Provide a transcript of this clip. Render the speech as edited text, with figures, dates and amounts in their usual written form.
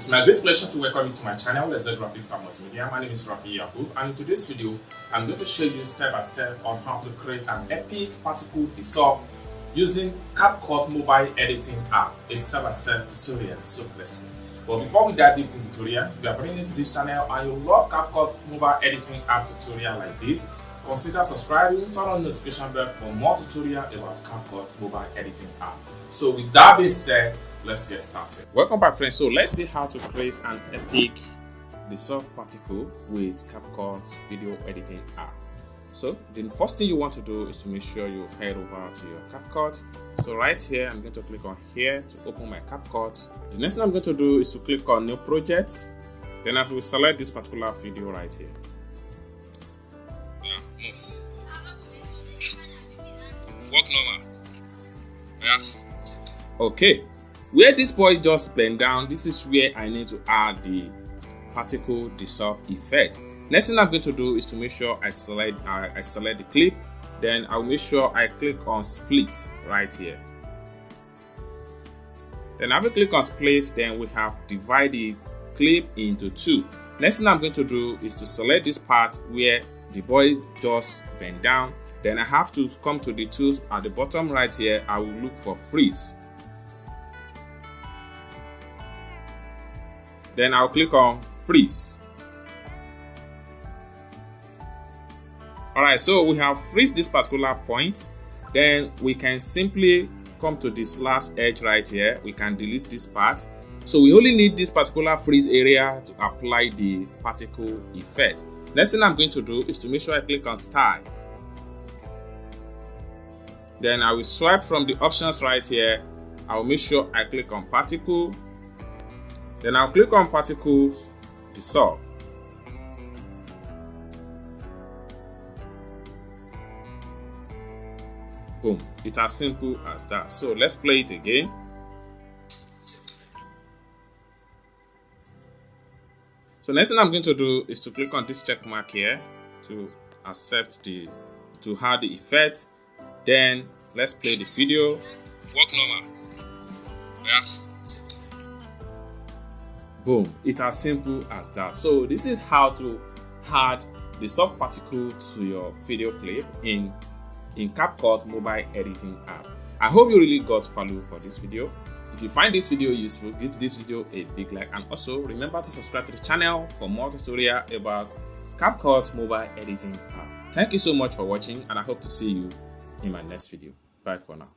It's my great pleasure to welcome you to my channel, Let's Graphics and Multimedia. My name is Rafi Yakub, and in today's video, I'm going to show you step by step on how to create an epic particle dissolve using CapCut mobile editing app. A step-by-step tutorial, so blessed. But before we dive deep into the tutorial, if you are brand new to this channel and you love CapCut mobile editing app tutorial like this, consider subscribing, turn on the notification bell for more tutorial about CapCut mobile editing app. So with that being said, let's get started. Welcome back, friends. So let's see how to create an epic dissolve particle with CapCut video editing app. So the first thing you want to do is to make sure you head over to your CapCut. So right here, I'm going to click on here to open my CapCut. The next thing I'm going to do is to click on new project. Then I will select this particular video right here. Yeah, move. Walk normal. Yeah. Okay. Where this boy just bent down, this is where I need to add the particle dissolve effect. Next thing I'm going to do is to make sure I select the clip. Then I'll make sure I click on split right here. Then I will click on split. Then we have divide the clip into two. Next thing I'm going to do is to select this part where the boy just bent down. Then I have to come to the tools at the bottom right here. I will look for freeze. Then I'll click on freeze. Alright, so we have freeze this particular point. Then we can simply come to this last edge right here. We can delete this part. So we only need this particular freeze area to apply the particle effect. Next thing I'm going to do is to make sure I click on style. Then I will swipe from the options right here. I will make sure I click on particle. Then I'll click on particles dissolve. Boom. It's as simple as that. So let's play it again. So next thing I'm going to do is to click on this check mark here to accept to have the effect. Then let's play the video. Walk normal. Yeah. Boom. It's as simple as that. So this is how to add the soft particle to your video clip in CapCut mobile editing app. I hope you really got value for this video. If you find this video useful, give this video a big like, and also remember to subscribe to the channel for more tutorial about CapCut mobile editing app. Thank you so much for watching, and I hope to see you in my next video. Bye for now.